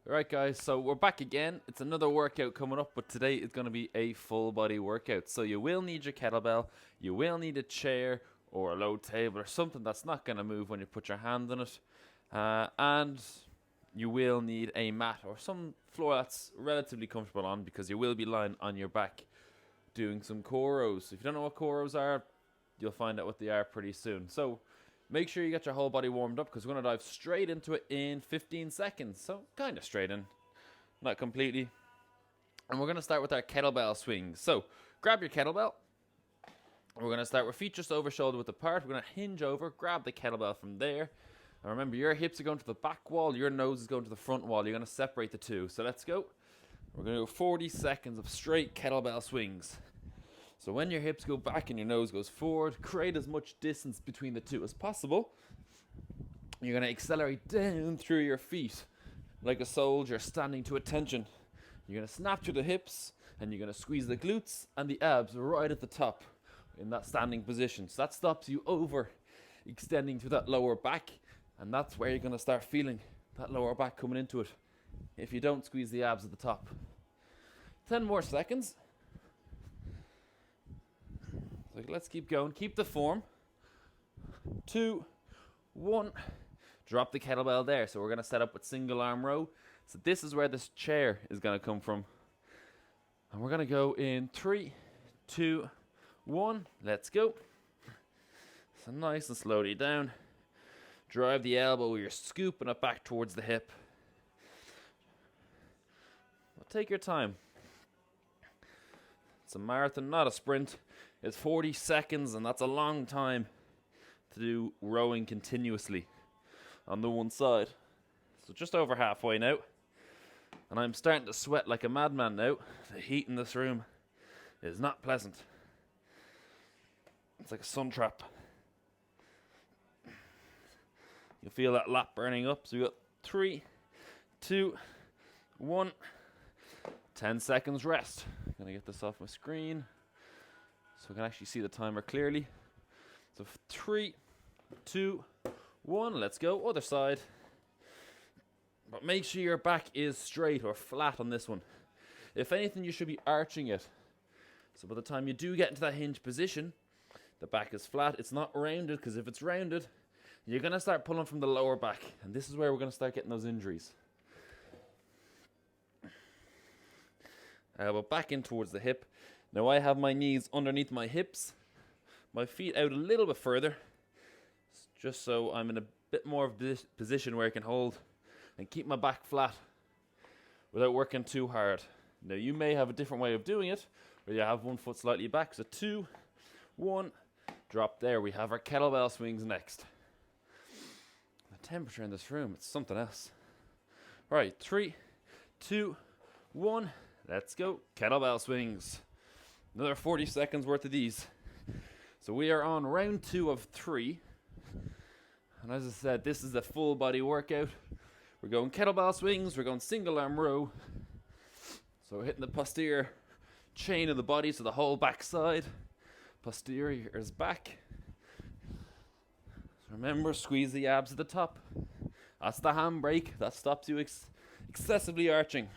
Alright guys, so we're back again. It's another workout coming up, but today is going to be a full body workout. So you will need your kettlebell, you will need a chair or a low table or something that's not going to move when you put your hand on it. And you will need a mat or some floor that's relatively comfortable on, because you will be lying on your back doing some core rows. If you don't know what core rows are, you'll find out what they are pretty soon. So make sure you get your whole body warmed up, because we're going to dive straight into it in 15 seconds. So kind of straight in, not completely. And we're going to start with our kettlebell swings. So grab your kettlebell. We're going to start with feet just over shoulder width apart. We're going to hinge over, grab the kettlebell from there. And remember, your hips are going to the back wall, your nose is going to the front wall. You're going to separate the two. So let's go. We're going to do 40 seconds of straight kettlebell swings. So when your hips go back and your nose goes forward, create as much distance between the two as possible. You're going to accelerate down through your feet like a soldier standing to attention. You're going to snap through the hips, and you're going to squeeze the glutes and the abs right at the top in that standing position. So that stops you over extending to that lower back, and that's where you're going to start feeling that lower back coming into it if you don't squeeze the abs at the top. 10 more seconds. So let's keep going. Keep the form. 2, 1. Drop the kettlebell there. So we're going to set up with single arm row. So this is where this chair is going to come from. And we're going to go in 3, 2, 1. Let's go. So nice and slowly down. Drive the elbow. You're scooping it back towards the hip. Well, take your time. It's a marathon, not a sprint. It's 40 seconds, and that's a long time to do rowing continuously on the one side. So just over halfway now. And I'm starting to sweat like a madman now. The heat in this room is not pleasant. It's like a sun trap. You feel that lap burning up. So we got 3, 2, 1. 10 seconds rest. Gonna get this off my screen so I can actually see the timer clearly. So 3, 2, 1. Let's go. Other side. But make sure your back is straight or flat on this one. If anything, you should be arching it. So by the time you do get into that hinge position, the back is flat. It's not rounded, because if it's rounded, you're going to start pulling from the lower back. And this is where we're going to start getting those injuries. Elbow back in towards the hip. Now I have my knees underneath my hips. My feet out a little bit further. Just so I'm in a bit more of this position where I can hold and keep my back flat without working too hard. Now you may have a different way of doing it, where you have one foot slightly back. So 2, 1, drop there. We have our kettlebell swings next. The temperature in this room, it's something else. All right, 3, 2, 1, let's go. Kettlebell swings. Another 40 seconds worth of these. So we are on round 2 of 3. And as I said, this is a full body workout. We're going kettlebell swings, we're going single arm row. So we're hitting the posterior chain of the body, so the whole back side. Posterior is back. So remember, squeeze the abs at the top. That's the handbrake that stops you excessively arching.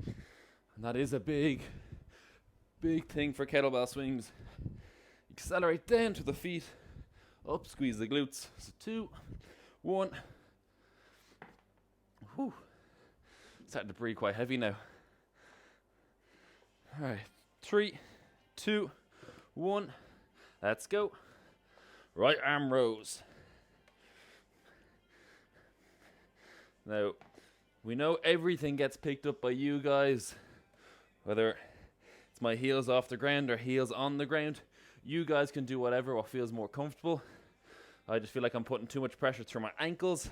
And that is a big thing for kettlebell swings. Accelerate down to the feet. Up, squeeze the glutes. So 2, 1. Whew. Starting to breathe quite heavy now. Alright, 3, 2, 1. Let's go. Right arm rows. Now, we know everything gets picked up by you guys. Whether it's my heels off the ground or heels on the ground, you guys can do whatever what feels more comfortable. I just feel like I'm putting too much pressure through my ankles.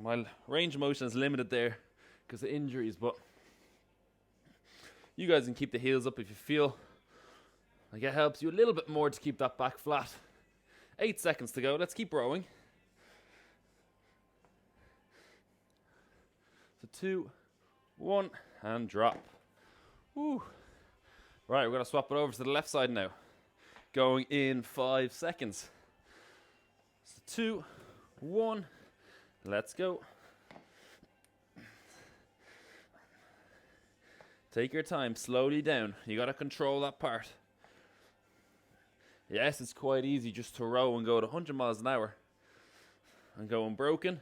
My range of motion is limited there because of injuries, but you guys can keep the heels up if you feel like it helps you a little bit more to keep that back flat. 8 seconds to go. Let's keep rowing. So 2, 1, and drop. Woo. Right, we're going to swap it over to the left side now. Going in 5 seconds. So 2, 1, Let's go. Take your time, slowly down. You gotta control that part. Yes, it's quite easy just to row and go at 100 miles an hour and go unbroken.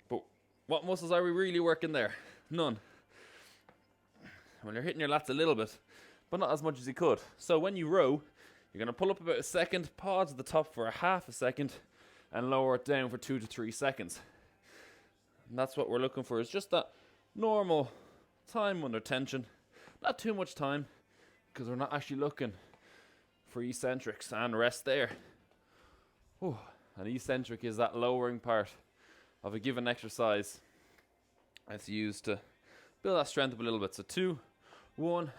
But what muscles are we really working there? None. Well, you're hitting your lats a little bit, but not as much as you could. So when you row, you're going to pull up about a second, pause at the top for a half a second, and lower it down for 2 to 3 seconds. And that's what we're looking for, is just that normal time under tension. Not too much time, because we're not actually looking for eccentrics, and rest there. Whew. An eccentric is that lowering part of a given exercise that's used to build that strength up a little bit. So 2, 1,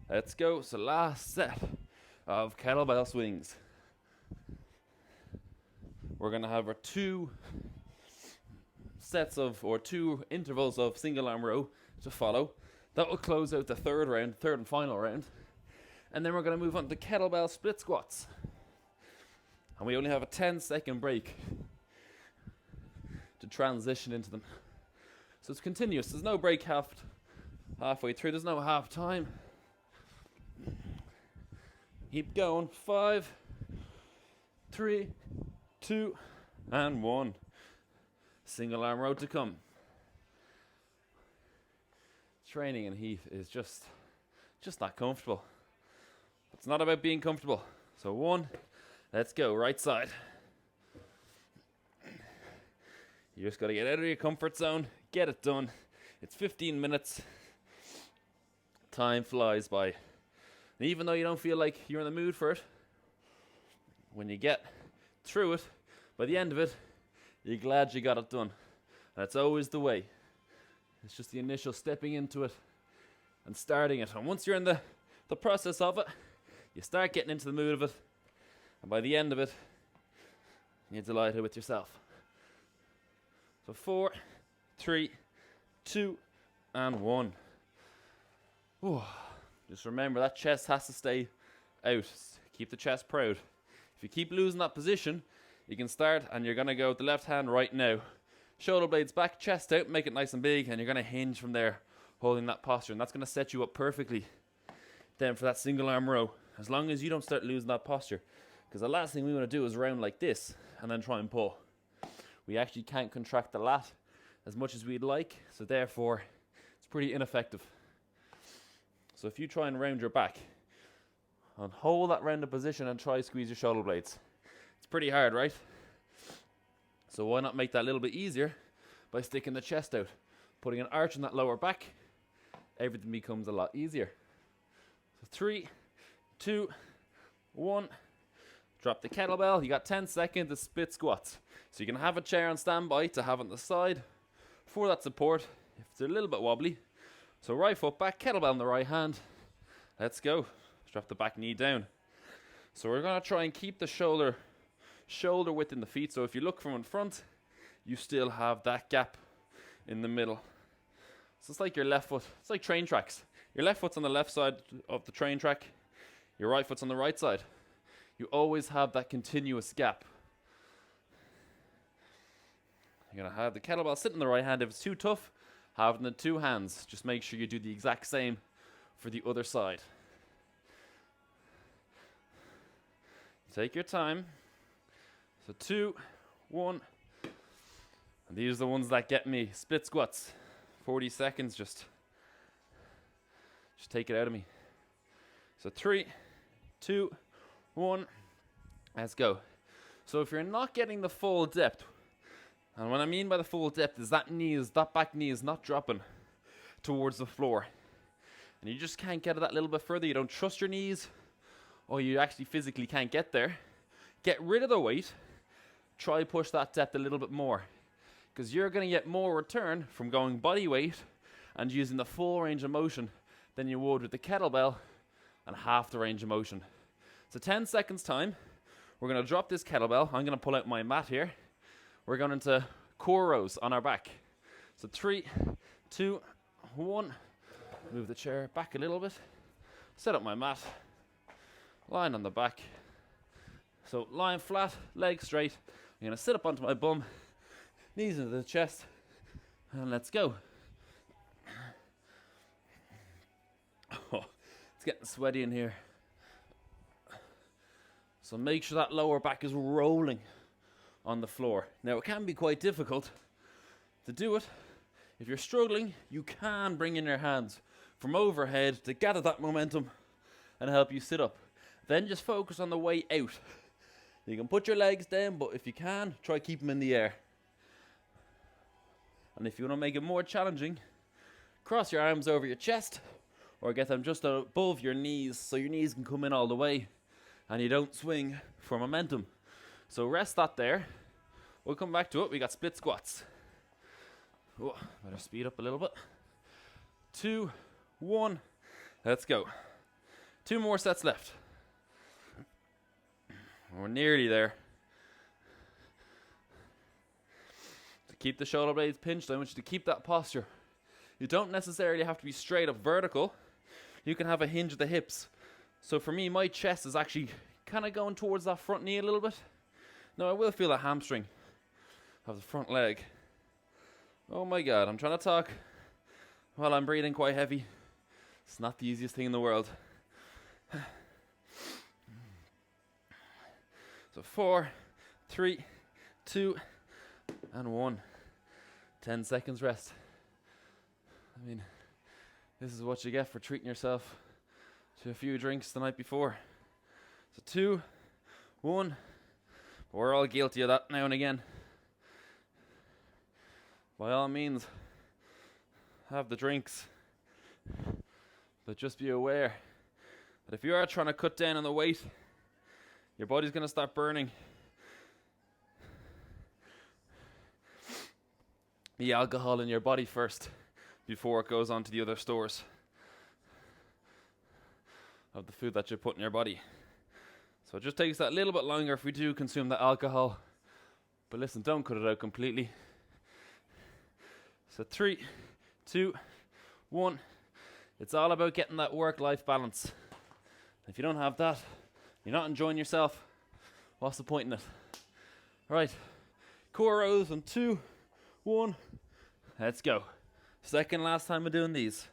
let's go. So last set of kettlebell swings. We're going to have our 2 sets of, or 2 intervals of single arm row to follow. That will close out the third and final round. And then we're going to move on to kettlebell split squats. And we only have a 10-second break to transition into them. So it's continuous. There's no break halfway through. There's no half time. Keep going. 5, 3, 2, and 1. Single arm row to come. Training in heat is just not comfortable. It's not about being comfortable. So 1, let's go. Right side. You just got to get out of your comfort zone, get it done. It's 15 minutes. Time flies by. And even though you don't feel like you're in the mood for it, when you get through it, by the end of it, you're glad you got it done. That's always the way. It's just the initial stepping into it and starting it. And once you're in the process of it, you start getting into the mood of it. And by the end of it, you're delighted with yourself. So 4, 3, 2, and 1. Ooh. Just remember that chest has to stay out. Keep the chest proud. If you keep losing that position, you can start and you're going to go with the left hand right now. Shoulder blades back, chest out, make it nice and big, and you're going to hinge from there, holding that posture. And that's going to set you up perfectly then for that single arm row, as long as you don't start losing that posture. Because the last thing we want to do is round like this and then try and pull. We actually can't contract the lat as much as we'd like, so therefore it's pretty ineffective. So if you try and round your back and hold that rounded position and try squeeze your shoulder blades, it's pretty hard, right? So why not make that a little bit easier by sticking the chest out, putting an arch in that lower back? Everything becomes a lot easier. So 3, 2, 1. Drop the kettlebell. You got 10 seconds to split squats. So you can have a chair on standby to have on the side for that support if it's a little bit wobbly. So right foot back, kettlebell in the right hand. Let's go. Drop the back knee down. So we're going to try and keep the shoulder width in the feet. So if you look from in front, you still have that gap in the middle. So it's like your left foot. It's like train tracks. Your left foot's on the left side of the train track. Your right foot's on the right side. You always have that continuous gap. You're going to have the kettlebell sit in the right hand. If it's too tough, have it in the 2 hands. Just make sure you do the exact same for the other side. Take your time. So 2, 1. And these are the ones that get me. Split squats. 40 seconds, just take it out of me. So 3, 2, 1. Let's go. So if you're not getting the full depth, and what I mean by the full depth is that back knee is not dropping towards the floor, and you just can't get it that little bit further, you don't trust your knees, or you actually physically can't get there, get rid of the weight, try push that depth a little bit more, because you're going to get more return from going body weight and using the full range of motion than you would with the kettlebell and half the range of motion. So 10 seconds time, we're going to drop this kettlebell. I'm going to pull out my mat here. We're going into core rows on our back. So 3, 2, 1. Move the chair back a little bit. Set up my mat. Lying on the back. So lying flat, legs straight. I'm going to sit up onto my bum. Knees into the chest. And let's go. Oh, it's getting sweaty in here. So make sure that lower back is rolling on the floor. Now, it can be quite difficult to do it. If you're struggling, you can bring in your hands from overhead to gather that momentum and help you sit up. Then just focus on the way out. You can put your legs down, but if you can, try keep them in the air. And if you want to make it more challenging, cross your arms over your chest or get them just above your knees so your knees can come in all the way and you don't swing for momentum. So rest that there. We'll come back to it. We got split squats. Oh, better speed up a little bit. 2, 1, let's go. 2 more sets left. We're nearly there. To keep the shoulder blades pinched, I want you to keep that posture. You don't necessarily have to be straight up vertical. You can have a hinge of the hips. So for me, my chest is actually kind of going towards that front knee a little bit. Now I will feel a hamstring of the front leg. Oh my God, I'm trying to talk while I'm breathing quite heavy. It's not the easiest thing in the world. So 4, 3, 2, and 1. 10 seconds rest. I mean, this is what you get for treating yourself to a few drinks the night before. So 2, 1. We're all guilty of that now and again. By all means, have the drinks. But just be aware that if you are trying to cut down on the weight, your body's going to start burning the alcohol in your body first before it goes on to the other stores of the food that you put in your body. So it just takes that little bit longer if we do consume that alcohol. But listen, don't cut it out completely. So 3, 2, 1. It's all about getting that work-life balance. If you don't have that, you're not enjoying yourself. What's the point in it? Right. Core rows on 2, 1. Let's go. Second last time of doing these.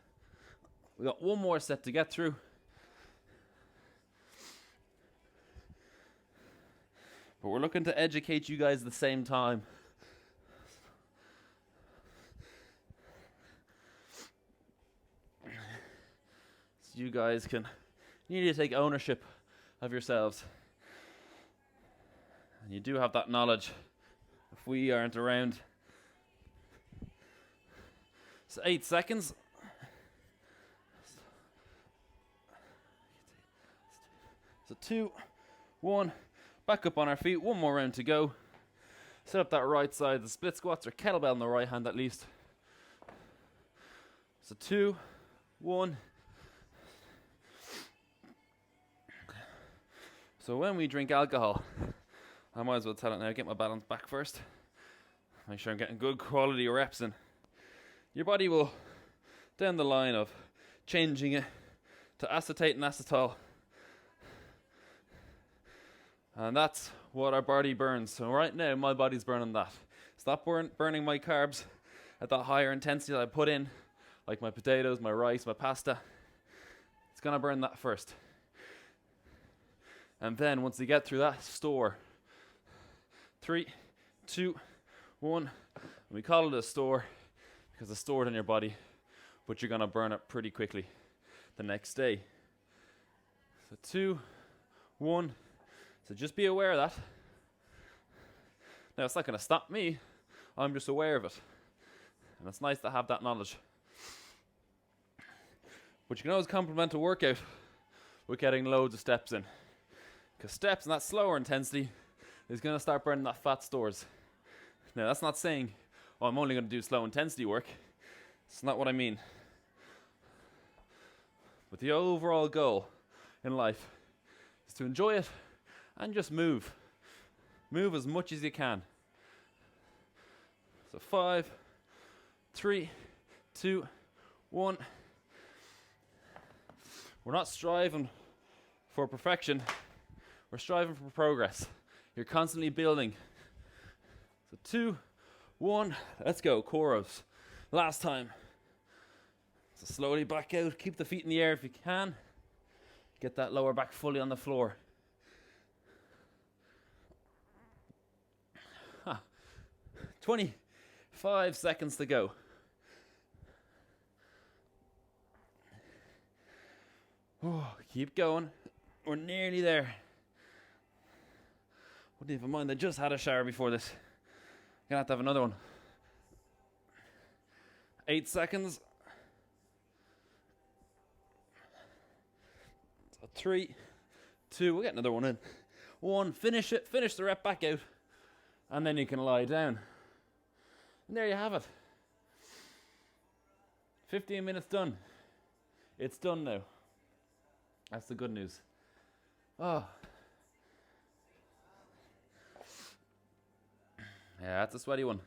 We got one more set to get through. But we're looking to educate you guys at the same time. So you guys you need to take ownership of yourselves. And you do have that knowledge if we aren't around. So 8 seconds. So 2, 1. Back up on our feet. One more round to go. Set up that right side. The split squats or kettlebell in the right hand at least. So 2, 1. So when we drink alcohol, I might as well tell it now, get my balance back first. Make sure I'm getting good quality reps in. Your body will, down the line of changing it to acetate and acetal. And that's what our body burns. So right now, my body's burning that. Stop burning my carbs at that higher intensity that I put in, like my potatoes, my rice, my pasta. It's going to burn that first. And then once you get through that store, 3, 2, 1, and we call it a store because it's stored in your body, but you're going to burn it pretty quickly the next day. So 2, 1. So just be aware of that. Now it's not going to stop me. I'm just aware of it. And it's nice to have that knowledge. But you can always complement a workout with getting loads of steps in. Because steps and that slower intensity is going to start burning that fat stores. Now that's not saying, oh, I'm only going to do slow intensity work. It's not what I mean. But the overall goal in life is to enjoy it and just move. Move as much as you can. So 5, 3, 2, 1. We're not striving for perfection. We're striving for progress. You're constantly building. So 2, 1. Let's go, Koros. Last time. So slowly back out. Keep the feet in the air if you can. Get that lower back fully on the floor. 25 seconds to go. Oh, keep going. We're nearly there. Wouldn't even mind, I just had a shower before this. Gonna have to have another one. 8 seconds. So 3, 2, we'll get another one in. 1, finish it, finish the rep back out. And then you can lie down. And there you have it. 15 minutes done. It's done now. That's the good news. Oh. Yeah, that's a sweaty one.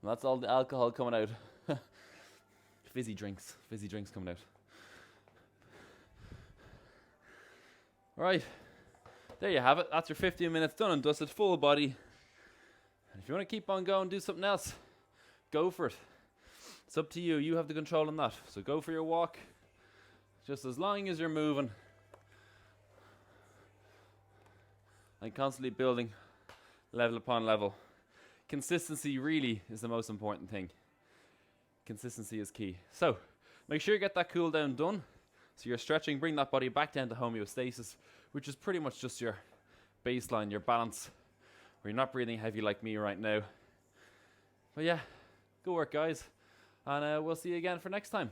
And that's all the alcohol coming out. Fizzy drinks coming out. Right. There you have it. That's your 15 minutes done and dusted, full body. And if you want to keep on going, do something else, go for it. It's up to you. You have the control on that. So go for your walk. Just as long as you're moving. And constantly building level upon level. Consistency really is the most important thing. Consistency is key. So make sure you get that cool down done. So you're stretching, bring that body back down to homeostasis, which is pretty much just your baseline, your balance, where you're not breathing heavy like me right now. But yeah, good work guys, and we'll see you again for next time.